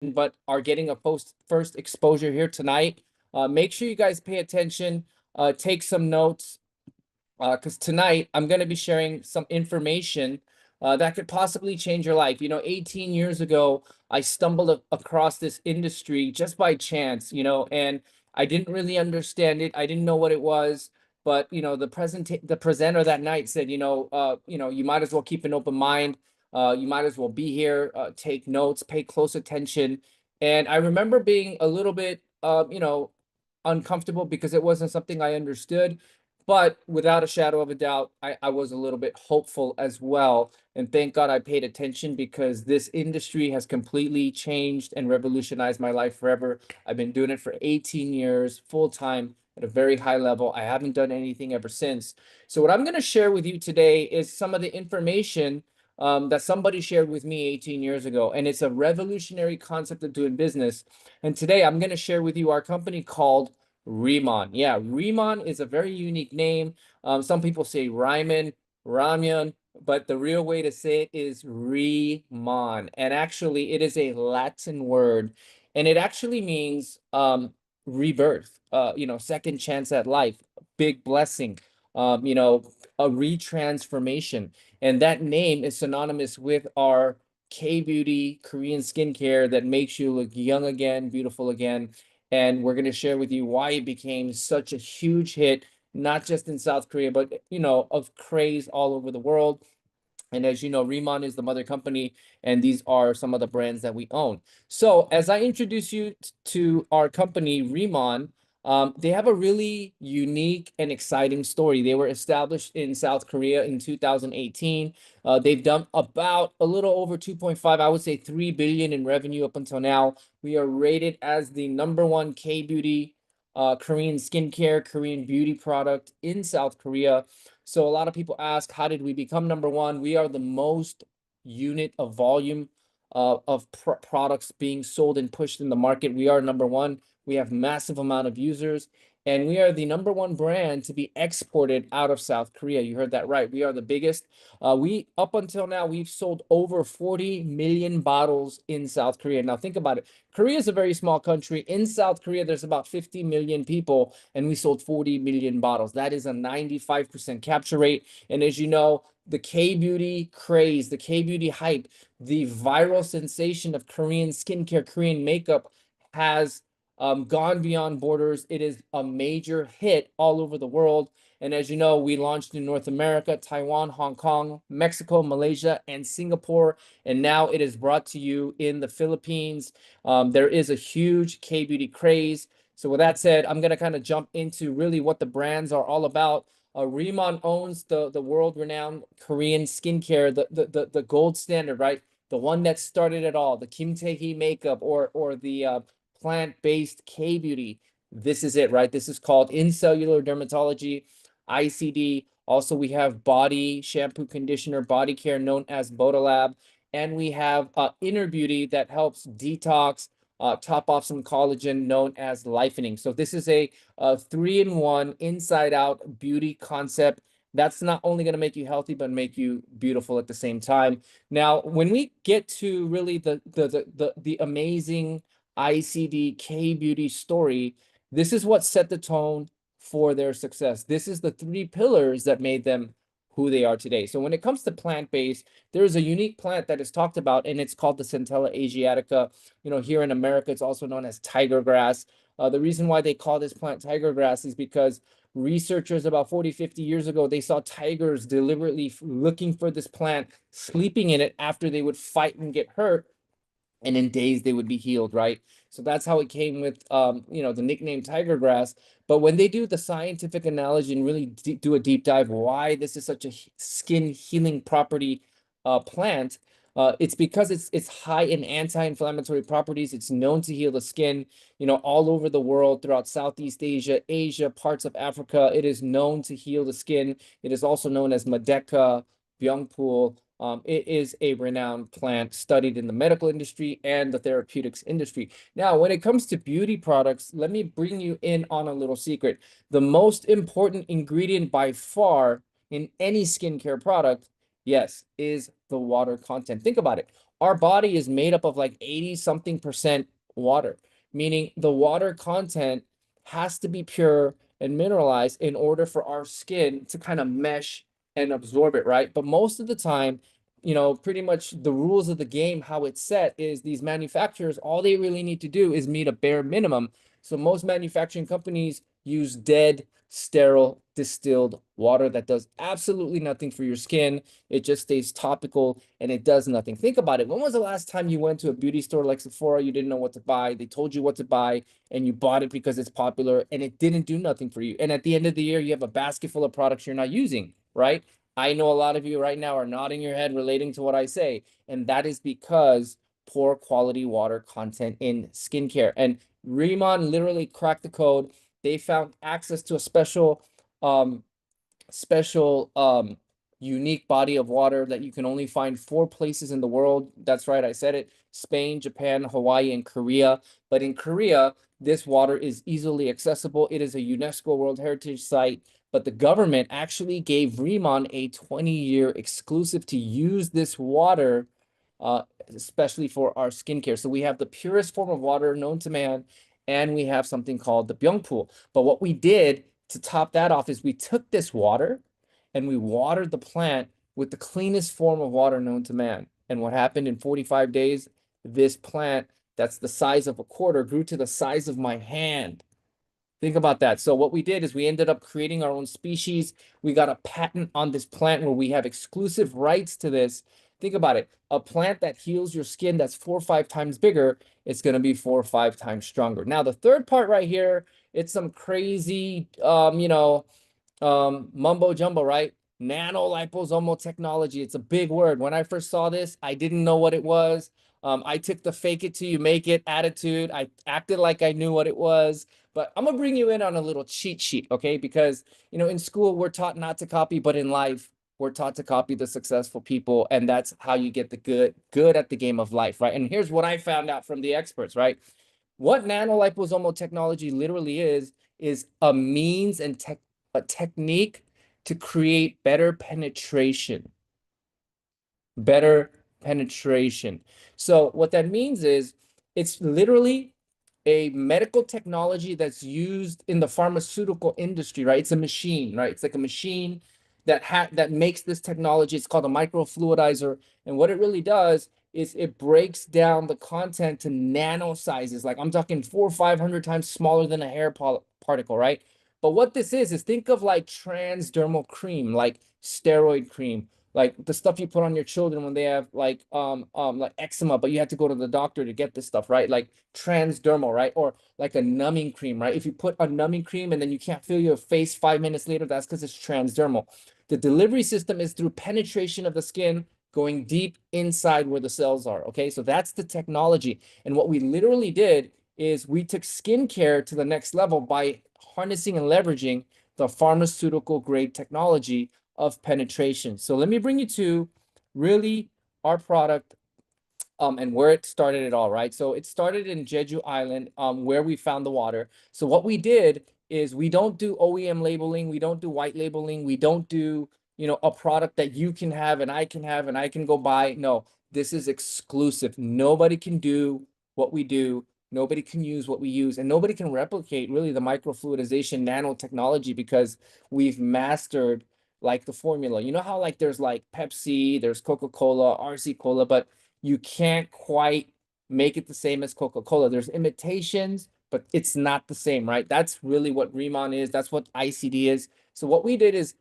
but are getting a first exposure here tonight, make sure you guys pay attention, take some notes, because tonight I'm going to be sharing some information that could possibly change your life. 18 years ago, I stumbled across this industry just by chance, and I didn't really understand it. I didn't know what it was, but the presenter that night said, you might as well keep an open mind. You might as well be here, take notes, pay close attention. And I remember being a little bit, uncomfortable because it wasn't something I understood. But without a shadow of a doubt, I was a little bit hopeful as well. And thank God I paid attention because this industry has completely changed and revolutionized my life forever. I've been doing it for 18 years, full time at a very high level. I haven't done anything ever since. So, what I'm going to share with you today is some of the information that somebody shared with me 18 years ago. And it's a revolutionary concept of doing business. And today I'm going to share with you our company called Riman. Yeah, Riman is a very unique name. Some people say Ryman, Ramyan, but the real way to say it is Riman. And actually, it is a Latin word, and it actually means rebirth, second chance at life, big blessing, a retransformation. And that name is synonymous with our K-beauty Korean skincare that makes you look young again, beautiful again. And we're going to share with you why it became such a huge hit, not just in South Korea, but of craze all over the world. And as you know, Riman is the mother company, and these are some of the brands that we own. So, as I introduce you to our company, Riman, they have a really unique and exciting story. They were established in South Korea in 2018. They've done about a little over 2.5, I would say 3 billion in revenue up until now. We are rated as the number one K-beauty, Korean skincare, Korean beauty product in South Korea. So a lot of people ask, how did we become number one? We are the most unit of volume of products being sold and pushed in the market. We are number one. We have massive amount of users, and we are the number one brand to be exported out of South Korea. You heard that right. We are the biggest. We up until now, we've sold over 40 million bottles in South Korea. Now think about it. Korea is a very small country. In South Korea, there's about 50 million people, and we sold 40 million bottles. That is a 95% capture rate. And as you know, the K-beauty craze, the K-beauty hype, the viral sensation of Korean skincare, Korean makeup has gone beyond borders. It is a major hit all over the world. And as you know, we launched in North America, Taiwan, Hong Kong, Mexico, Malaysia, and Singapore. And now it is brought to you in the Philippines. There is a huge K-beauty craze. So with that said, I'm going to kind of jump into really what the brands are all about. Rimmon owns the world-renowned Korean skincare, the gold standard, right? The one that started it all, the Kim Tae-hee makeup or the plant-based K-beauty. This is it, right? This is called in cellular dermatology, ICD. Also, we have body shampoo, conditioner, body care known as Bodalab. And we have inner beauty that helps detox, top off some collagen known as lifening. So this is a 3-in-1 inside out beauty concept that's not only going to make you healthy but make you beautiful at the same time. Now when we get to really the amazing ICD K beauty story, this is what set the tone for their success. This is the 3 pillars that made them who they are today. So when it comes to plant-based, there is a unique plant that is talked about, and it's called the Centella asiatica. Here in America, it's also known as tiger grass. The reason why they call this plant tiger grass is because researchers about 40, 50 years ago, they saw tigers deliberately looking for this plant, sleeping in it after they would fight and get hurt, and in days they would be healed, right? So that's how it came with the nickname tiger grass. But when they do the scientific analogy and really do a deep dive why this is such a skin healing property plant, it's because it's high in anti-inflammatory properties. It's known to heal the skin, all over the world, throughout Southeast Asia, Asia, parts of Africa. It is known to heal the skin. It is also known as Madeka, Byungpul. It is a renowned plant studied in the medical industry and the therapeutics industry. Now, when it comes to beauty products, let me bring you in on a little secret. The most important ingredient by far in any skincare product, yes, is the water content. Think about it. our body is made up of like 80 something percent water, meaning the water content has to be pure and mineralized in order for our skin to kind of mesh and absorb it, right? But most of the time, pretty much the rules of the game, how it's set is these manufacturers, all they really need to do is meet a bare minimum. So most manufacturing companies use dead, sterile, distilled water that does absolutely nothing for your skin. It just stays topical and it does nothing. Think about it. When was the last time you went to a beauty store like Sephora, you didn't know what to buy, they told you what to buy, and you bought it because it's popular and it didn't do nothing for you? And at the end of the year, you have a basket full of products you're not using, right? I know a lot of you right now are nodding your head relating to what I say, and that is because poor quality water content in skincare. And Riman literally cracked the code. They found access to a um, special unique body of water that you can only find 4 places in the world. That's right, I said it: Spain, Japan, Hawaii, and Korea. But in Korea, this water is easily accessible. It is a UNESCO World Heritage Site, but the government actually gave Riman a 20-year exclusive to use this water, uh, especially for our skincare. So we have the purest form of water known to man, and we have something called the Byungpool. But what we did to top that off is we took this water and we watered the plant with the cleanest form of water known to man. And what happened in 45 days? This plant that's the size of a quarter grew to the size of my hand. Think about that. So what we did is we ended up creating our own species. We got a patent on this plant where we have exclusive rights to this. Think about it. A plant that heals your skin that's 4 or 5 times bigger, it's going to be 4 or 5 times stronger. Now, the third part right here, it's some crazy, mumbo jumbo, right? Nano liposomal technology. It's a big word. When I first saw this, I didn't know what it was. I took the fake it till you make it attitude. I acted like I knew what it was, but I'm gonna bring you in on a little cheat sheet, okay? Because in school we're taught not to copy, but in life we're taught to copy the successful people, and that's how you get the good at the game of life, right? And here's what I found out from the experts, right? What nanoliposomal technology literally is a means and a technique to create better penetration. Better penetration. So what that means is it's literally a medical technology that's used in the pharmaceutical industry, right? It's a machine, right? It's like a machine that makes this technology. It's called a microfluidizer. And what it really does is it breaks down the content to nano sizes. Like I'm talking 400 or 500 times smaller than a hair particle, right? But what this is think of like transdermal cream, like steroid cream, like the stuff you put on your children when they have like eczema, but you have to go to the doctor to get this stuff, right? Like transdermal, right? Or like a numbing cream, right? If you put a numbing cream and then you can't feel your face 5 minutes later, that's because it's transdermal. The delivery system is through penetration of the skin, going deep inside where the cells are. Okay, so that's the technology. And what we literally did is we took skincare to the next level by harnessing and leveraging the pharmaceutical grade technology of penetration. So let me bring you to really our product and where it started it all, right? So it started in Jeju Island, where we found the water. So what we did is we don't do OEM labeling, we don't do white labeling, we don't do, a product that you can have and I can have and I can go buy. No, this is exclusive. Nobody can do what we do. Nobody can use what we use, and nobody can replicate really the microfluidization nanotechnology because we've mastered like the formula. You know how like there's like Pepsi, there's Coca-Cola, RC Cola, but you can't quite make it the same as Coca-Cola. There's imitations, but it's not the same, right? That's really what Riman is. That's what ICD is. So what we did is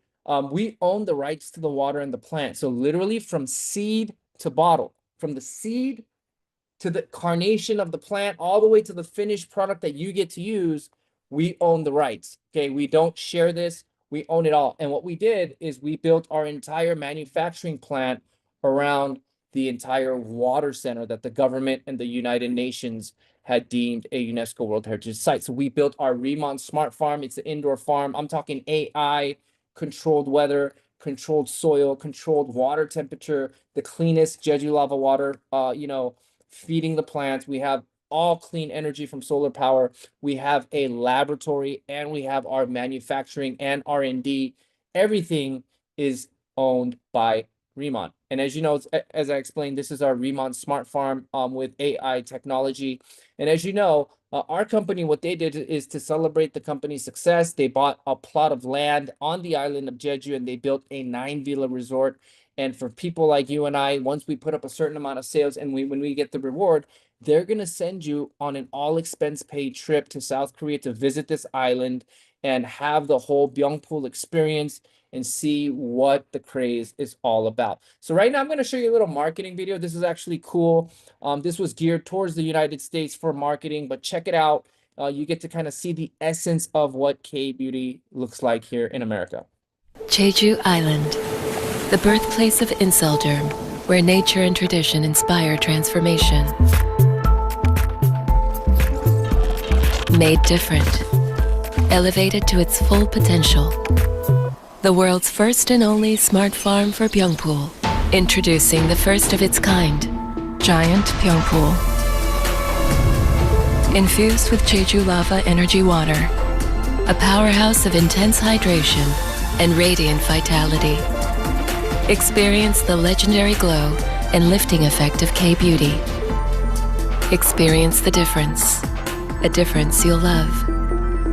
we own the rights to the water and the plant. So literally from seed to bottle, from the seed to the carnation of the plant, all the way to the finished product that you get to use, we own the rights. Okay, we don't share this, we own it all. And what we did is we built our entire manufacturing plant around the entire water center that the government and the United Nations had deemed a UNESCO World Heritage Site. So we built our Remont Smart Farm. It's an indoor farm. I'm talking AI, controlled weather, controlled soil, controlled water temperature, the cleanest Jeju lava water, feeding the plants. We have all clean energy from solar power. We have a laboratory and we have our manufacturing and R&D. Everything is owned by Remont. And as you know, as I explained, this is our Riman Smart Farm with AI technology. And as you know, our company, what they did is to celebrate the company's success. They bought a plot of land on the island of Jeju and they built a 9 villa resort. And for people like you and I, once we put up a certain amount of sales and when we get the reward, they're going to send you on an all expense paid trip to South Korea to visit this island and have the whole Byungpool experience and see what the craze is all about. So right now I'm going to show you a little marketing video. This is actually cool. This was geared towards the United States for marketing, but check it out. You get to kind of see the essence of what K-beauty looks like here in America. Jeju Island, the birthplace of Inselderm, where nature and tradition inspire transformation. Made different, elevated to its full potential. The world's first and only smart farm for Byungpool. Introducing the first of its kind, Giant Byungpool. Infused with Jeju lava energy water, a powerhouse of intense hydration and radiant vitality. Experience the legendary glow and lifting effect of K-beauty. Experience the difference, a difference you'll love.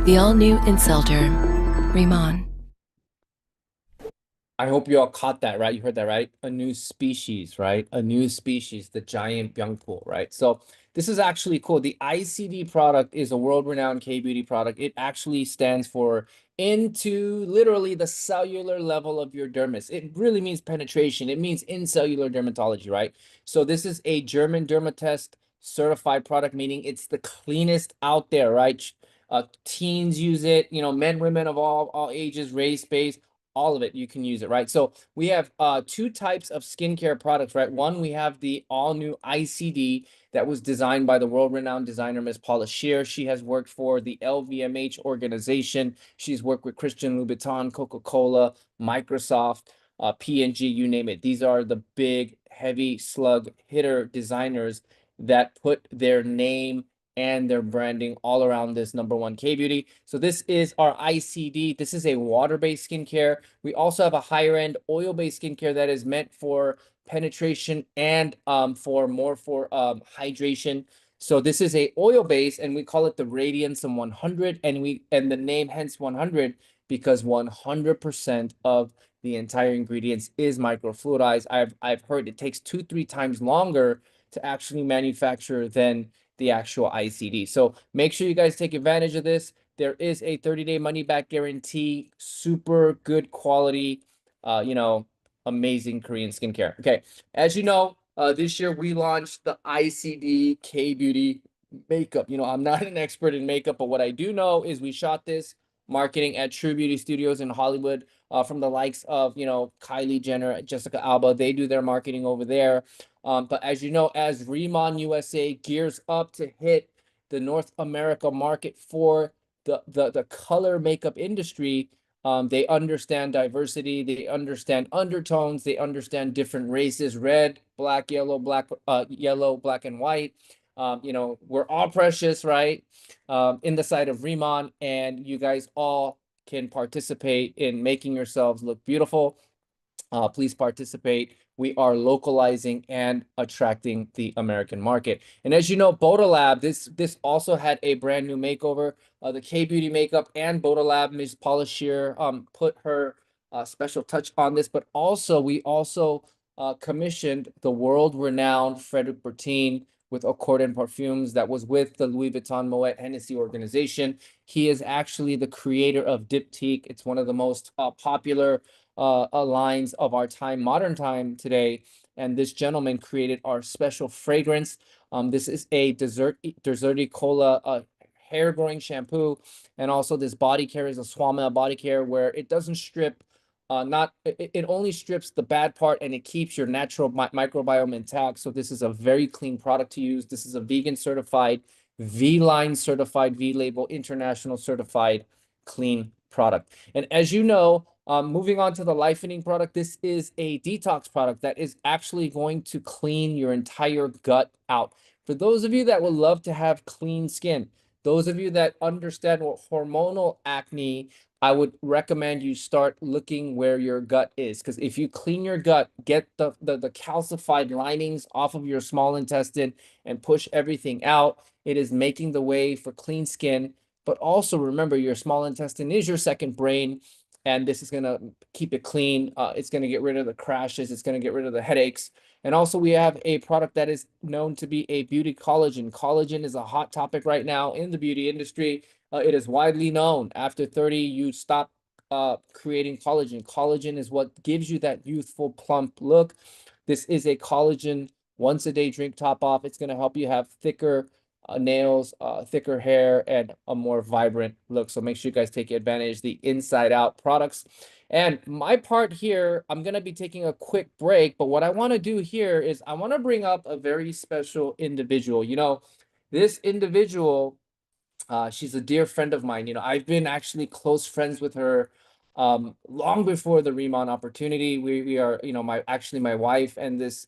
The all-new Inselderm, Riman. I hope you all caught that, right? You heard that, right? A new species, right? A new species, the giant Byungpool, right? So this is actually cool. The ICD product is a world-renowned K-beauty product. It actually stands for into literally the cellular level of your dermis. It really means penetration. It means in cellular dermatology, right? So this is a German Dermatest certified product, meaning it's the cleanest out there, right? Teens use it, you know, men, women of all ages, race, base, all of it, you can use it, right? So we have two types of skincare products, right? One, we have the all new ICD that was designed by the world-renowned designer, Ms. Paula Scheer. She has worked for the LVMH organization. She's worked with Christian Louboutin, Coca-Cola, Microsoft, P&G, you name it. These are the big, heavy slug hitter designers that put their name and their branding all around this #1 K-beauty. So this is our ICD. This is a water-based skincare. We also have a higher-end oil-based skincare that is meant for penetration and for hydration. So this is a oil-based, and we call it the Radiance 100, and the name hence 100 because 100% of the entire ingredients is microfluidized. I've heard it takes 2-3 times longer to actually manufacture than the actual ICD. So make sure you guys take advantage of this. There is a 30-day money back guarantee, super good quality, amazing Korean skincare. Okay, as you know, this year we launched the ICD K-beauty makeup. You know, I'm not an expert in makeup, but what I do know is we shot this marketing at True Beauty Studios in Hollywood, from the likes of, Kylie Jenner, Jessica Alba. They do their marketing over there. But as you know, as Riman USA gears up to hit the North America market for the color makeup industry, they understand diversity, they understand undertones, they understand different races, red, black, yellow, black and white. We're all precious, right? In the side of Riman, and you guys all can participate in making yourselves look beautiful. Please participate. We are localizing and attracting the American market. And as you know, Bodalab, this also had a brand new makeover. The K-beauty makeup and Bodalab, Ms. Paula Scheer put her special touch on this, but also we commissioned the world-renowned Frederic Bertin with Accord and Parfums that was with the Louis Vuitton Moet Hennessy organization. He is actually the creator of Diptyque. It's one of the most popular lines of our time, modern time today. And this gentleman created our special fragrance. This is a Deserti Cola hair growing shampoo. And also this body care is a Swama body care where it doesn't strip, it only strips the bad part and it keeps your natural microbiome intact. So this is a very clean product to use. This is a vegan certified, V-Line certified, V-Label international certified clean product. And as you know, moving on to the lightening product, this is a detox product that is actually going to clean your entire gut out. For those of you that would love to have clean skin, those of you that understand what hormonal acne I would recommend you start looking where your gut is, because if you clean your gut, get the calcified linings off of your small intestine and push everything out, it is making the way for clean skin. But also remember, your small intestine is your second brain, and this is gonna keep it clean. It's gonna get rid of the crashes. It's gonna get rid of the headaches. And also, we have a product that is known to be a beauty collagen. Collagen is a hot topic right now in the beauty industry. It is widely known after 30, you stop creating collagen. Collagen is what gives you that youthful, plump look. This is a collagen once a day drink top off. It's going to help you have thicker nails, thicker hair, and a more vibrant look. So make sure you guys take advantage of the Inside Out products. And my part here, I'm going to be taking a quick break. But what I want to do here is I want to bring up a very special individual. This individual, she's a dear friend of mine. I've been actually close friends with her long before the Riman opportunity. We are, my wife and this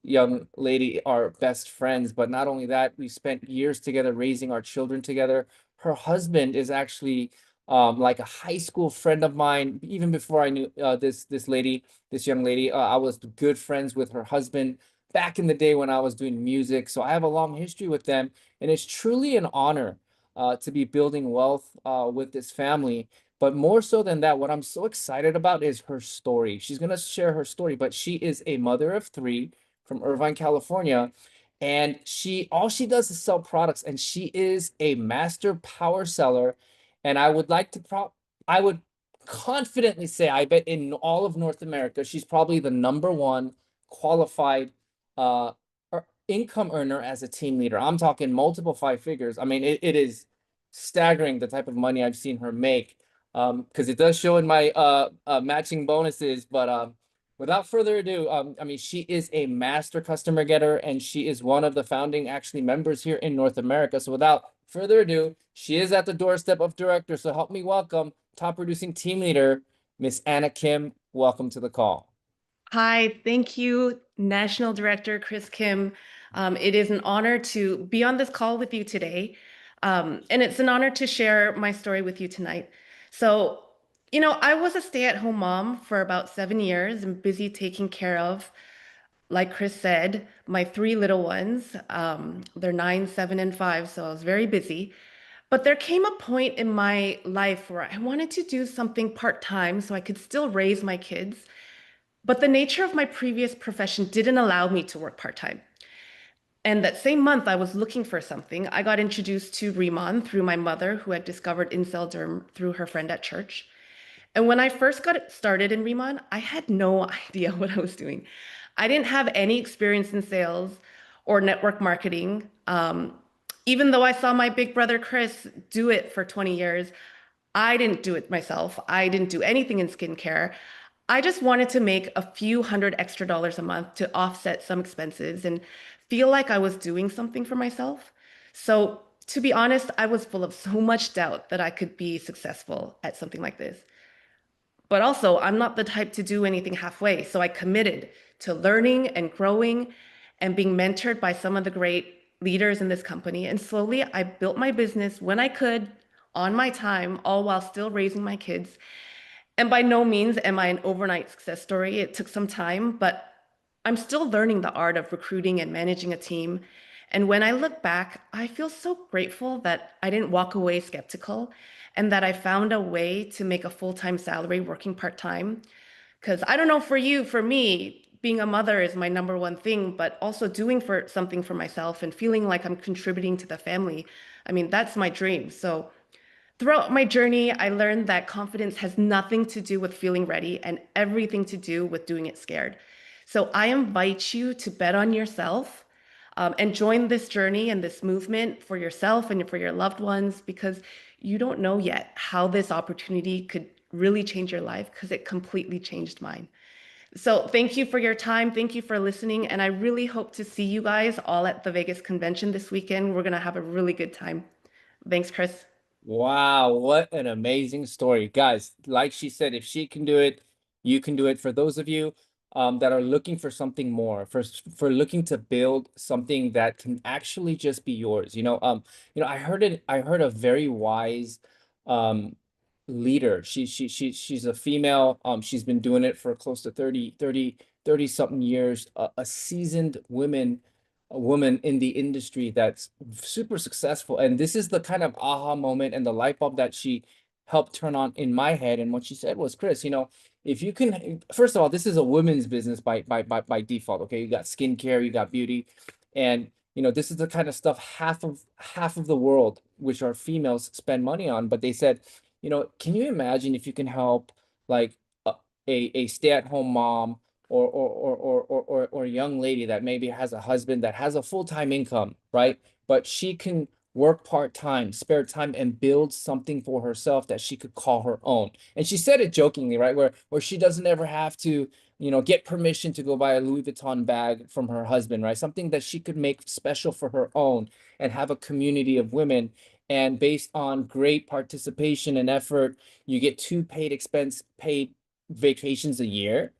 young lady are best friends. But not only that, we spent years together raising our children together. Her husband is actually like a high school friend of mine. Even before I knew this young lady, I was good friends with her husband back in the day when I was doing music. So I have a long history with them. And it's truly an honor to be building wealth with this family. But more so than that, what I'm so excited about is her story. She's going to share her story, but she is a mother of three from Irvine, California. And all she does is sell products, and she is a master power seller. And I would confidently say, I bet in all of North America, she's probably the number one qualified uh, income earner as a team leader. I'm talking multiple five figures. I mean, it is staggering the type of money I've seen her make. Because it does show in my matching bonuses. But without further ado, I mean, she is a master customer getter, and she is one of the founding actually members here in North America. So without further ado, she is at the doorstep of director. So help me welcome top producing team leader, Miss Anna Kim. Welcome to the call. Hi, thank you, National Director Chris Kim. It is an honor to be on this call with you today. And it's an honor to share my story with you tonight. So, I was a stay-at-home mom for about 7 years and busy taking care of, like Chris said, my three little ones. They're 9, 7, and 5, so I was very busy. But there came a point in my life where I wanted to do something part-time so I could still raise my kids, but the nature of my previous profession didn't allow me to work part-time. And that same month, I was looking for something. I got introduced to Riman through my mother, who had discovered Incel Derm through her friend at church. And when I first got started in Riman, I had no idea what I was doing. I didn't have any experience in sales or network marketing. Even though I saw my big brother Chris do it for 20 years, I didn't do it myself. I didn't do anything in skincare. I just wanted to make a few hundred extra dollars a month to offset some expenses and feel like I was doing something for myself. So, to be honest, I was full of so much doubt that I could be successful at something like this. But also, I'm not the type to do anything halfway. So I committed to learning and growing and being mentored by some of the great leaders in this company. And slowly, I built my business when I could on my time, all while still raising my kids. And by no means am I an overnight success story. It took some time, but I'm still learning the art of recruiting and managing a team. And when I look back, I feel so grateful that I didn't walk away skeptical and that I found a way to make a full-time salary working part-time. Because I don't know for you, for me, being a mother is my number one thing, but also doing for something for myself and feeling like I'm contributing to the family. I mean, that's my dream. So throughout my journey, I learned that confidence has nothing to do with feeling ready and everything to do with doing it scared. So I invite you to bet on yourself, and join this journey and this movement for yourself and for your loved ones, because you don't know yet how this opportunity could really change your life, because it completely changed mine. So thank you for your time. Thank you for listening. And I really hope to see you guys all at the Vegas convention this weekend. We're going to have a really good time. Thanks, Chris. Wow, what an amazing story. Guys, like she said, if she can do it, you can do it. For those of you that are looking for something more, for looking to build something that can actually just be yours. I heard a very wise um, leader. She's a female. She's been doing it for close to 30 something years. A seasoned a woman in the industry that's super successful. And this is the kind of aha moment and the light bulb that she helped turn on in my head. And what she said was, Chris, if you can, first of all, this is a women's business by default. Okay, you got skincare, you got beauty, and this is the kind of stuff half of the world, which are females, spend money on. But they said, can you imagine if you can help like a, a stay-at-home mom or a young lady that maybe has a husband that has a full-time income, right? But she can work part-time, spare time, and build something for herself that she could call her own. And she said it jokingly, right? Where she doesn't ever have to, get permission to go buy a Louis Vuitton bag from her husband, right? Something that she could make special for her own and have a community of women. And based on great participation and effort, you get two paid vacations a year.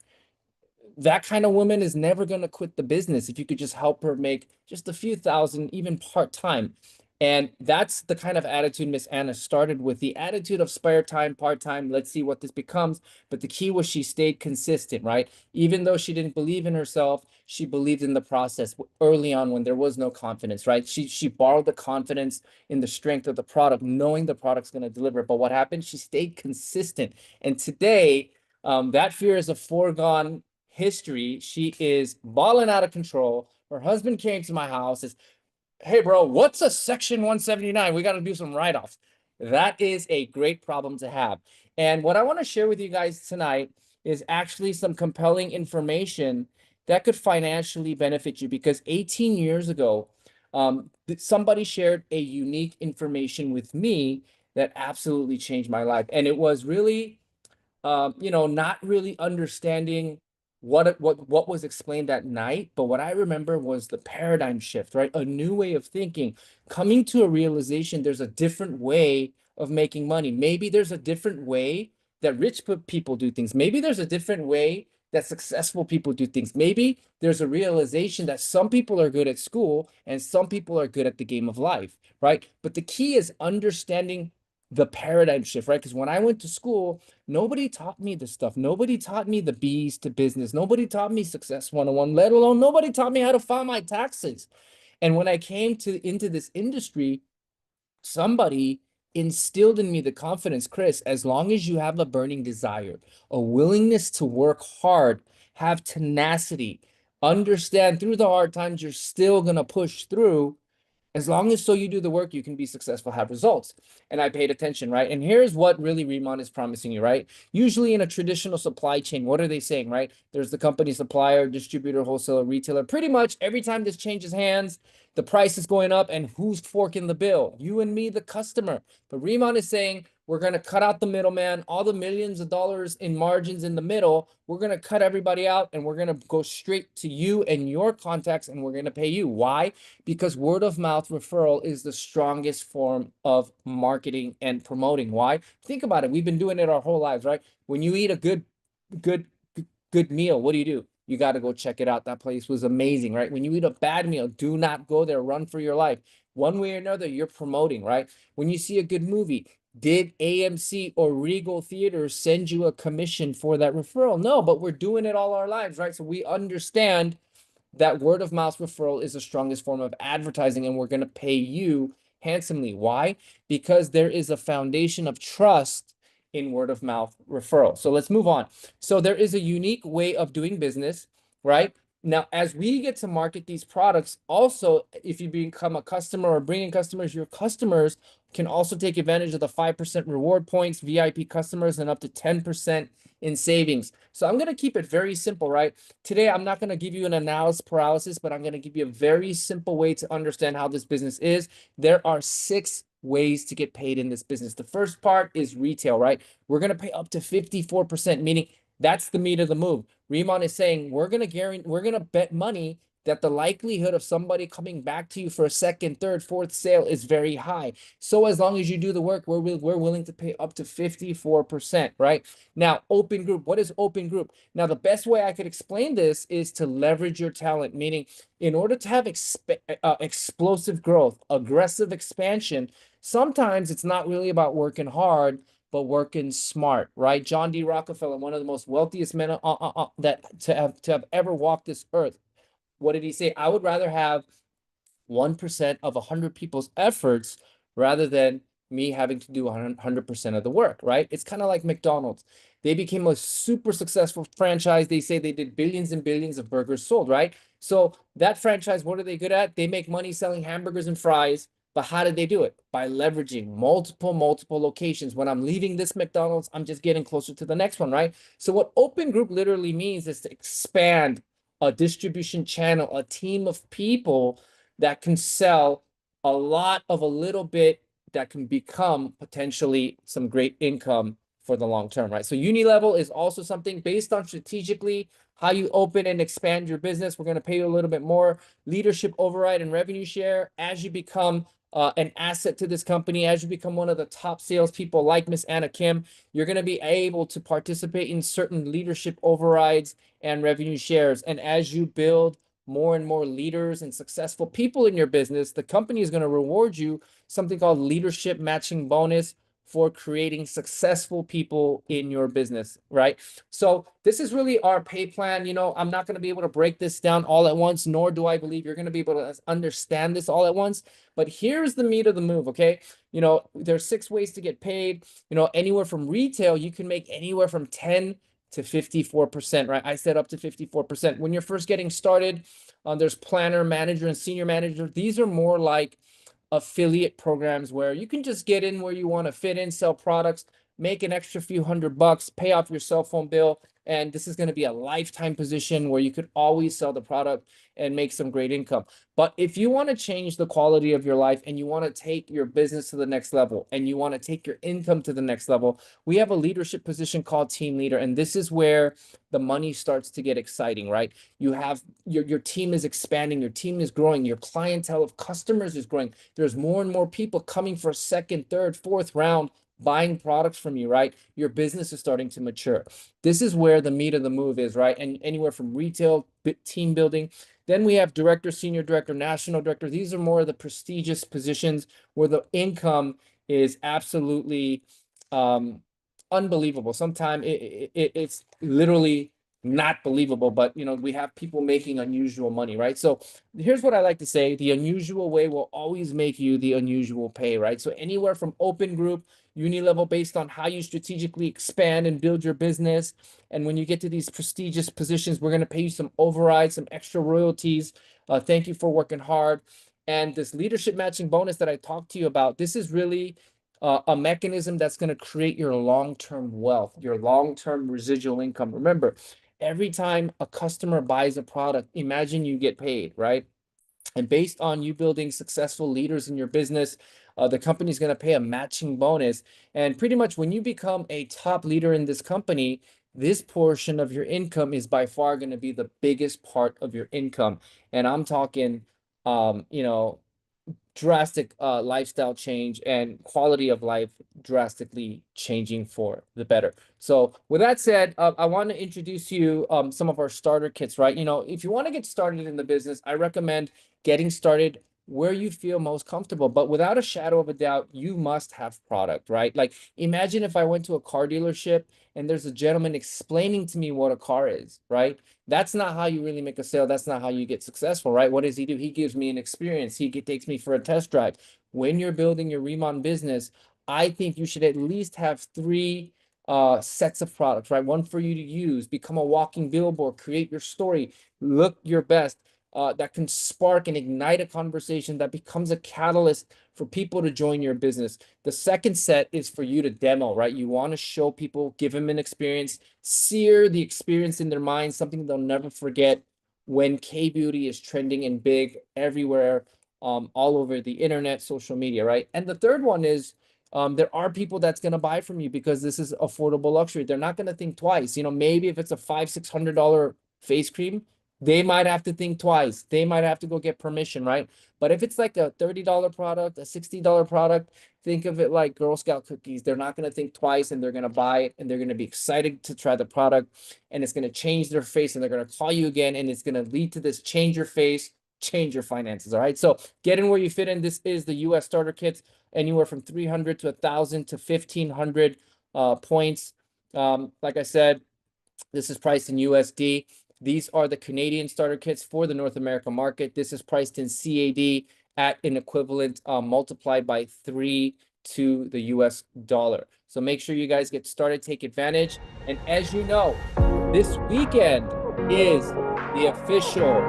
That kind of woman is never going to quit the business if you could just help her make just a few thousand, even part-time. And that's the kind of attitude Miss Anna started with, the attitude of spare time, part-time, let's see what this becomes. But the key was she stayed consistent, right? Even though she didn't believe in herself, she believed in the process early on when there was no confidence, right? She borrowed the confidence in the strength of the product, knowing the product's going to deliver. But what happened? She stayed consistent. And today, that fear is a foregone history. She is balling out of control. Her husband came to my house, says, "Hey, bro, what's a Section 179? We got to do some write-offs." That is a great problem to have. And what I want to share with you guys tonight is actually some compelling information that could financially benefit you, because 18 years ago, somebody shared a unique information with me that absolutely changed my life. And it was really not really understanding what was explained that night. But what I remember was the paradigm shift, right? A new way of thinking, coming to a realization there's a different way of making money. Maybe there's a different way that people do things. Maybe there's a different way that successful people do things. Maybe there's a realization that some people are good at school and some people are good at the game of life, right? But the key is understanding the paradigm shift, right? Because when I went to school, nobody taught me this stuff. Nobody taught me the B's to business. Nobody taught me Success 101, let alone nobody taught me how to file my taxes. And when I came into this industry, somebody instilled in me the confidence, Chris, as long as you have a burning desire, a willingness to work hard, have tenacity, understand through the hard times, you're still going to push through. As long as you do the work, you can be successful, have results. And I paid attention, right? And here's what really Riman is promising you, right? Usually in a traditional supply chain, what are they saying, right? There's the company, supplier, distributor, wholesaler, retailer. Pretty much every time this changes hands, the price is going up, and who's forking the bill? You and me, the customer. But Riman is saying, we're going to cut out the middleman, all the millions of dollars in margins in the middle. We're going to cut everybody out, and we're going to go straight to you and your contacts, and we're going to pay you. Why? Because word of mouth referral is the strongest form of marketing and promoting. Why? Think about it. We've been doing it our whole lives, right? When you eat a good, good meal, what do? You got to go check it out. That place was amazing, right? When you eat a bad meal, do not go there. Run for your life. One way or another, you're promoting, right? When you see a good movie, did AMC or Regal Theaters send you a commission for that referral? No, but we're doing it all our lives, right? So we understand that word of mouth referral is the strongest form of advertising, and we're going to pay you handsomely. Why? Because there is a foundation of trust in word of mouth referral. So let's move on. So there is a unique way of doing business, right? Now, as we get to market these products, also, if you become a customer or bring in customers, your customers can also take advantage of the 5% reward points, VIP customers, and up to 10% in savings. So I'm going to keep it very simple, right? Today, I'm not going to give you an analysis paralysis, but I'm going to give you a very simple way to understand how this business is. There are 6 ways to get paid in this business. The first part is retail, right? We're going to pay up to 54%, meaning that's the meat of the move. Riman is saying we're going to bet money that the likelihood of somebody coming back to you for a second, third, fourth sale is very high. So as long as you do the work, we're willing to pay up to 54%, right? Now, open group. What is open group? Now, the best way I could explain this is to leverage your talent, meaning in order to have explosive growth, aggressive expansion, sometimes it's not really about working hard, but working smart, right? John D. Rockefeller, one of the most wealthiest men that to have ever walked this earth. What did he say? I would rather have 1% of 100 people's efforts rather than me having to do 100% of the work, right? It's kind of like McDonald's. They became a super successful franchise. They say they did billions and billions of burgers sold, right? So that franchise, what are they good at? They make money selling hamburgers and fries. But how did they do it? By leveraging multiple locations. When I'm leaving this McDonald's, I'm just getting closer to the next one, right? So what Open Group literally means is to expand a distribution channel, a team of people that can sell a lot of a little bit that can become potentially some great income for the long term, right? So Unilevel is also something based on strategically how you open and expand your business. We're going to pay you a little bit more. Leadership override and revenue share as you become an asset to this company, as you become one of the top salespeople like Miss Anna Kim, you're going to be able to participate in certain leadership overrides and revenue shares. And as you build more and more leaders and successful people in your business, the company is going to reward you something called leadership matching bonus for creating successful people in your business, right? So this is really our pay plan. You know, I'm not going to be able to break this down all at once, nor do I believe you're going to be able to understand this all at once. But here's the meat of the move, okay? You know, there's 6 ways to get paid. You know, anywhere from retail, you can make anywhere from 10 to 54%, right? I said up to 54%. When you're first getting started, there's planner, manager, and senior manager. These are more like affiliate programs where you can just get in where you want to fit in, sell products, make an extra few $100, pay off your cell phone bill. And this is going to be a lifetime position where you could always sell the product and make some great income. But if you want to change the quality of your life and you want to take your business to the next level and you want to take your income to the next level, we have a leadership position called team leader. And this is where the money starts to get exciting, right? You have your team is expanding, your team is growing, your clientele of customers is growing. There's more and more people coming for a second, third, fourth round buying products from you, right? Your business is starting to mature. This is where the meat of the move is, right? And anywhere from retail, team building. Then we have director, senior director, national director. These are more of the prestigious positions where the income is absolutely unbelievable. Sometimes it's literally not believable, but you know, we have people making unusual money, right? So here's what I like to say: the unusual way will always make you the unusual pay, right? So anywhere from Open Group, Unilevel, based on how you strategically expand and build your business. And when you get to these prestigious positions, we're going to pay you some overrides, some extra royalties. Thank you for working hard. And this leadership matching bonus that I talked to you about, this is really a mechanism that's going to create your long-term wealth, your long-term residual income. Remember, every time a customer buys a product, imagine you get paid, right? And based on you building successful leaders in your business, the company's going to pay a matching bonus. And pretty much when you become a top leader in this company, this portion of your income is by far going to be the biggest part of your income. And I'm talking, you know, drastic lifestyle change and quality of life drastically changing for the better. So with that said, I want to introduce you some of our starter kits, right? You know, if you want to get started in the business, I recommend getting started where you feel most comfortable. But without a shadow of a doubt, you must have product, right? Like imagine if I went to a car dealership and there's a gentleman explaining to me what a car is, right? That's not how you really make a sale. That's not how you get successful, right? What does he do? He gives me an experience. Takes me for a test drive. When you're building your Riman business, I think you should at least have 3 sets of products, right? One for you to use, become a walking billboard, create your story, look your best. That can spark and ignite a conversation that becomes a catalyst for people to join your business. The second set is for you to demo, right? You want to show people, give them an experience, sear the experience in their mind, something they'll never forget when K-beauty is trending and big everywhere, all over the internet, social media, right? And the third one is there are people that's going to buy from you because this is affordable luxury. They're not going to think twice. You know, maybe if it's a $500-$600 face cream, they might have to think twice. They might have to go get permission, right? But if it's like a $30 product, a $60 product, think of it like Girl Scout cookies. They're not going to think twice and they're going to buy it and they're going to be excited to try the product and it's going to change their face and they're going to call you again and it's going to lead to this change your face change your finances. All right. So get in where you fit in. This is the US starter kits, anywhere from 300 to 1,000 to 1,500 points. Like I said, this is priced in USD. These are the Canadian starter kits for the North America market. This is priced in CAD at an equivalent multiplied by 3 to the US dollar. So make sure you guys get started, take advantage. And as you know, this weekend is the official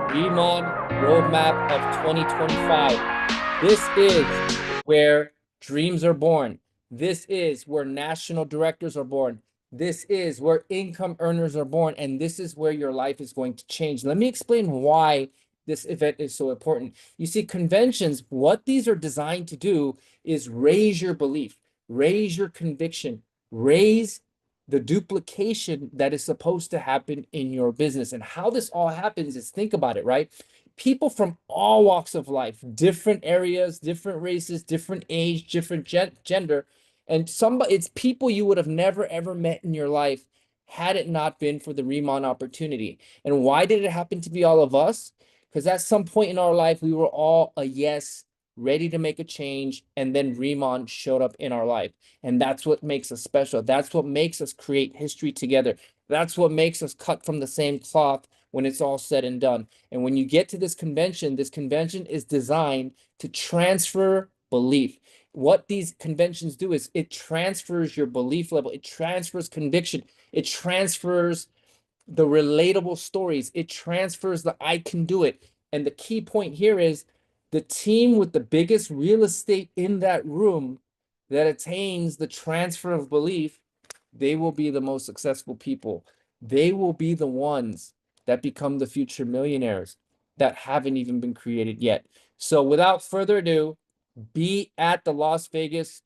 Riman Roadmap of 2025. This is where dreams are born. This is where national directors are born. This is where income earners are born, and this is where your life is going to change. Let me explain why this event is so important. You see, conventions, what these are designed to do is raise your belief, raise your conviction, raise the duplication that is supposed to happen in your business. And how this all happens is, think about it, right? People from all walks of life, different areas, different races, different age, different gender, and it's people you would have never ever met in your life had it not been for the Riman opportunity. And why did it happen to be all of us? Because at some point in our life, we were all a yes, ready to make a change, and then Riman showed up in our life. And that's what makes us special. That's what makes us create history together. That's what makes us cut from the same cloth when it's all said and done. And when you get to this convention is designed to transfer belief. What these conventions do is it transfers your belief level, it transfers conviction, it transfers the relatable stories, it transfers the I can do it. And the key point here is the team with the biggest real estate in that room that attains the transfer of belief, they will be the most successful people. They will be the ones that become the future millionaires that haven't even been created yet. So without further ado, be at the Las Vegas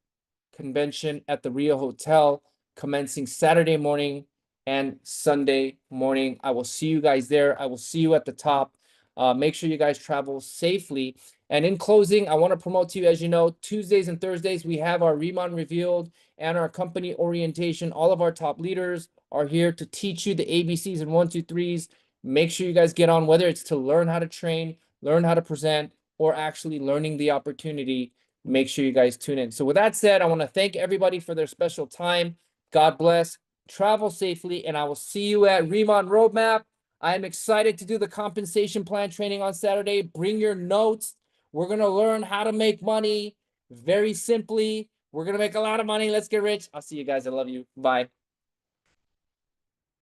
convention at the Rio Hotel commencing Saturday morning and Sunday morning. I will see you guys there. I will see you at the top. Make sure you guys travel safely. And in closing, I want to promote to you, as you know, Tuesdays and Thursdays, we have our Riman Revealed and our company orientation. All of our top leaders are here to teach you the ABCs and 1, 2, 3s. Make sure you guys get on, whether it's to learn how to train, learn how to present, or actually learning the opportunity. Make sure you guys tune in. So with that said, I want to thank everybody for their special time. God bless. Travel safely, and I will see you at Riman Roadmap. I am excited to do the compensation plan training on Saturday. Bring your notes. We're going to learn how to make money very simply. We're going to make a lot of money. Let's get rich. I'll see you guys. I love you. Bye.